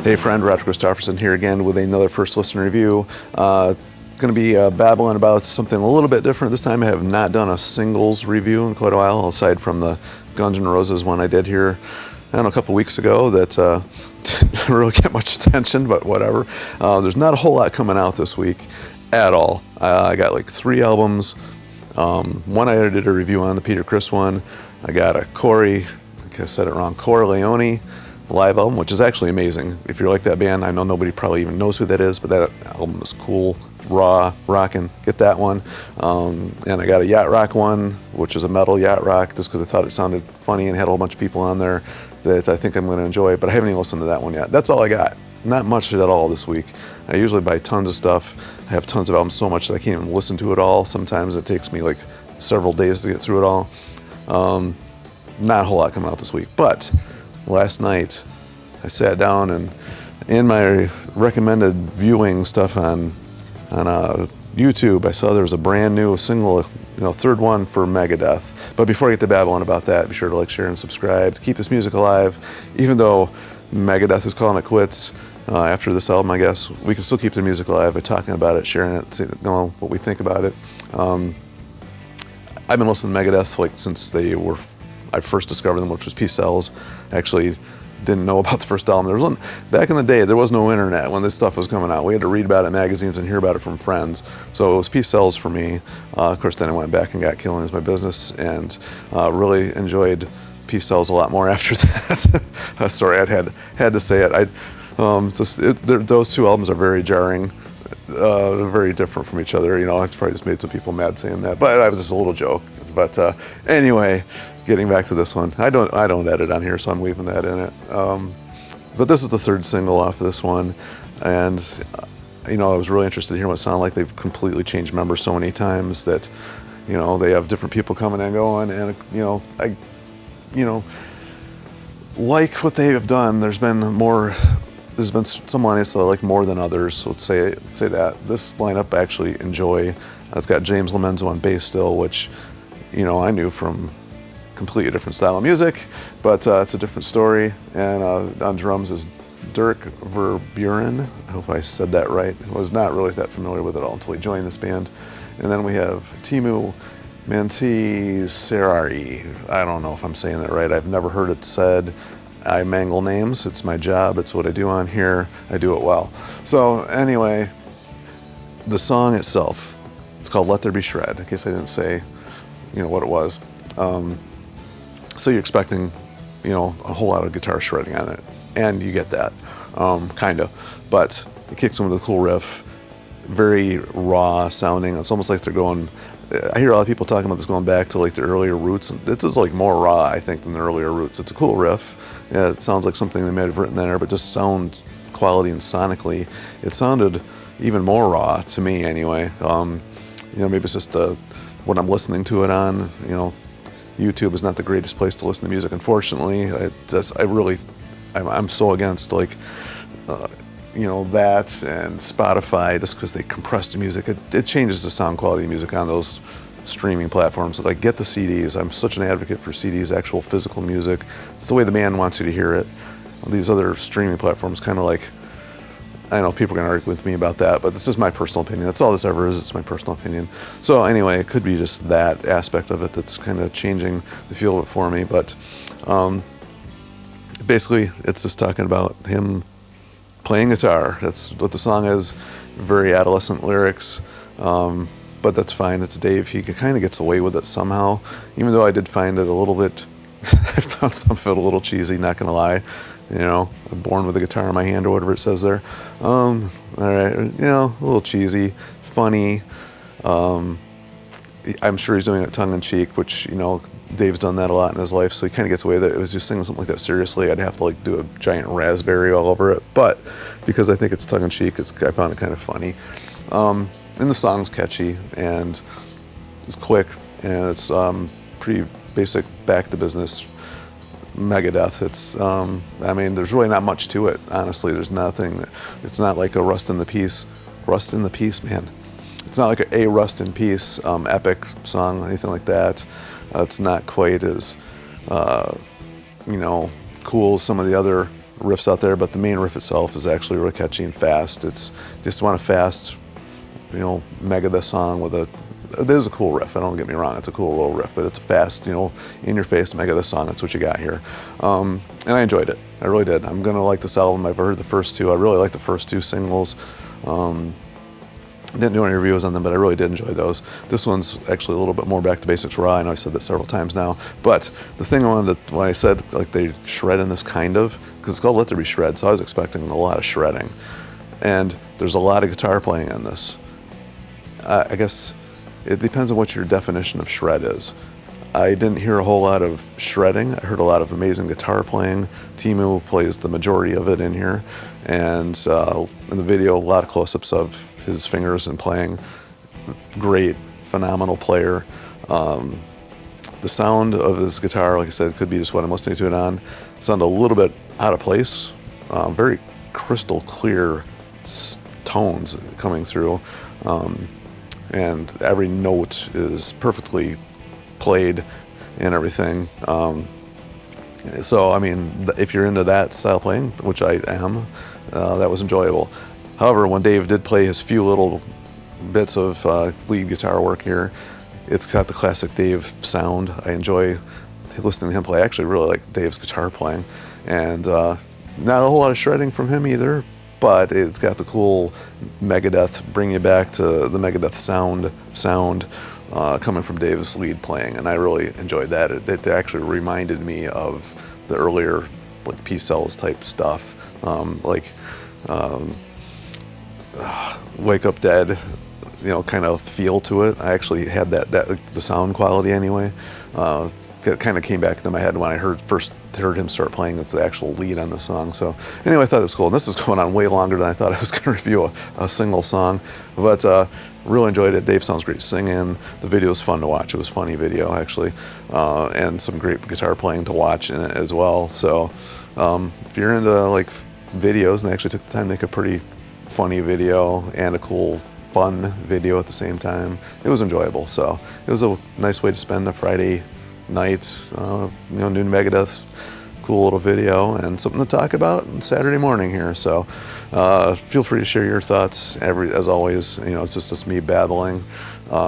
Hey friend, Roger Christopherson here again with another first listener review. Going to be babbling about something a little bit different this time. I have not done a singles review in quite a while, aside from the Guns N' Roses one I did here, I don't know, a couple weeks ago that didn't really get much attention, but whatever. There's not a whole lot coming out this week at all. I got like 3 albums. One I did a review on, the Peter Criss one. I got a Corey, I think I said it wrong, Corleone live album, which is actually amazing. If you're like that band, I know nobody probably even knows who that is, but that album is cool, raw, rockin'. Get that one. And I got a yacht rock one, which is a metal yacht rock, just because I thought it sounded funny and had a whole bunch of people on there that I think I'm going to enjoy, but I haven't even listened to that one yet. That's all I got. Not much at all this week. I usually buy tons of stuff. I have tons of albums, so much that I can't even listen to it all. Sometimes it takes me like several days to get through it all. Not a whole lot coming out this week, but last night I sat down and in my recommended viewing stuff on YouTube, I saw there was a brand new single, third one for Megadeth. But before I get to babbling about that, be sure to like, share, and subscribe to keep this music alive. Even though Megadeth is calling it quits after this album, I guess we can still keep the music alive by talking about it, sharing it, know what we think about it. I've been listening to Megadeth since I first discovered them, which was Peace Sells. Actually didn't know about the first album. There was one back in the day. There was no internet when this stuff was coming out. We had to read about it in magazines and hear about it from friends. So it was Peace Sells for me. Of course, then I went back and got Killing Is My Business, and really enjoyed Peace Sells a lot more after that. Sorry, I had to say it. Those two albums are very jarring. Very different from each other. I probably just made some people mad saying that, but I was just a little joke. But anyway, getting back to this one, I don't edit on here, so I'm leaving that in it. But this is the third single off of this one, and I was really interested to hear what it sounded like. They've completely changed members so many times that they have different people coming and going, and I like what they have done. There's been some lineups that I like more than others. Let's say that. This lineup I actually enjoy. It's got James Lomenzo on bass still, which I knew from completely different style of music, but it's a different story. And on drums is Dirk Verburen. I hope I said that right. I was not really that familiar with it all until he joined this band. And then we have Timu Mantisarari. I don't know if I'm saying that right. I've never heard it said. I mangle names. It's my job. It's what I do on here. I do it well. So anyway, the song itself, it's called Let There Be Shred, in case I didn't say what it was. So you're expecting a whole lot of guitar shredding on it, and you get that, kind of, but it kicks in with a cool riff, very raw sounding. It's almost like they're going, I hear a lot of people talking about this going back to like the earlier roots, and this is like more raw, I think, than the earlier roots. It's a cool riff. Yeah, it sounds like something they might have written there, but just sound quality and sonically, it sounded even more raw to me anyway. Maybe it's just what I'm listening to it on. YouTube is not the greatest place to listen to music, unfortunately. I'm so against that and Spotify, just because they compress the music. It changes the sound quality of music on those streaming platforms. Like, get the CDs. I'm such an advocate for CDs, actual physical music. It's the way the band wants you to hear it. These other streaming platforms kind of like, I know people are going to argue with me about that, but this is my personal opinion. That's all this ever is. It's my personal opinion. So anyway, it could be just that aspect of it that's kind of changing the feel of it for me. But basically, it's just talking about him playing guitar. That's what the song is. Very adolescent lyrics, but that's fine. It's Dave. He kind of gets away with it somehow, even though I did find it a little bit, I found some of it a little cheesy, not going to lie. Born with a guitar in my hand or whatever it says there. All right, a little cheesy, funny. I'm sure he's doing it tongue-in-cheek, which, Dave's done that a lot in his life, so he kind of gets away with it. If it was just singing something like that seriously, I'd have to do a giant raspberry all over it. But because I think it's tongue-in-cheek, I found it kind of funny. And the song's catchy, and it's quick, and it's pretty basic back-to-business Megadeth. It's, there's really not much to it, honestly. There's nothing. It's not like a Rust in Peace, man. It's not like a Rust in Peace epic song, anything like that. It's not quite as, cool as some of the other riffs out there, but the main riff itself is actually really catchy and fast. It's just want a fast, Megadeth song with it is a cool riff. Don't get me wrong, it's a cool little riff, but it's a fast, in your face Megadeth song. That's what you got here. And I enjoyed it. I really did. I'm gonna like this album. I've heard the first two. I really like the first two singles. Didn't do any reviews on them, but I really did enjoy those. This one's actually a little bit more back to basics raw. I know I said that several times now, but the thing when I said like they shred in this because it's called Let There Be Shred, so I was expecting a lot of shredding, and there's a lot of guitar playing in this. I guess it depends on what your definition of shred is. I didn't hear a whole lot of shredding. I heard a lot of amazing guitar playing. Timu plays the majority of it in here, and in the video, a lot of close-ups of his fingers and playing. Great, phenomenal player. The sound of his guitar, like I said, could be just what I'm listening to it on. Sound a little bit out of place. Very crystal clear tones coming through, and every note is perfectly played and everything. So, I mean, if you're into that style playing, which I am, that was enjoyable. However, when Dave did play his few little bits of lead guitar work here, it's got the classic Dave sound. I enjoy listening to him play. I actually really like Dave's guitar playing. And not a whole lot of shredding from him either, but it's got the cool Megadeth, bring you back to the Megadeth sound coming from Dave's lead playing, and I really enjoyed that. It actually reminded me of the earlier like P-Cells type stuff, Wake Up Dead, kind of feel to it. I actually had that the sound quality anyway. It kind of came back into my head when I first heard him start playing. It's the actual lead on the song. So anyway, I thought it was cool. And this is going on way longer than I thought I was going to review a single song, but really enjoyed it. Dave sounds great singing. The video was fun to watch. It was a funny video actually, and some great guitar playing to watch in it as well. So if you're into like videos, and they actually took the time to make a pretty funny video and a cool fun video at the same time, it was enjoyable. So it was a nice way to spend a Friday night, noon Megadeth, cool little video and something to talk about on Saturday morning here. So feel free to share your thoughts. As always, it's just me babbling.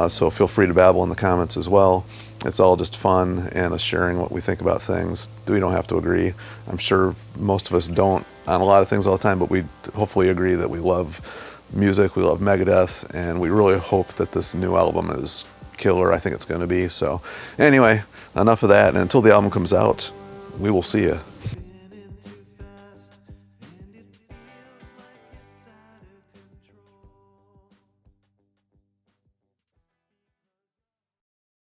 So feel free to babble in the comments as well. It's all just fun and us sharing what we think about things. We don't have to agree. I'm sure most of us don't on a lot of things all the time, but we hopefully agree that we love music, we love Megadeth, and we really hope that this new album is killer. I think it's going to be. So anyway, enough of that, and until the album comes out, we will see you.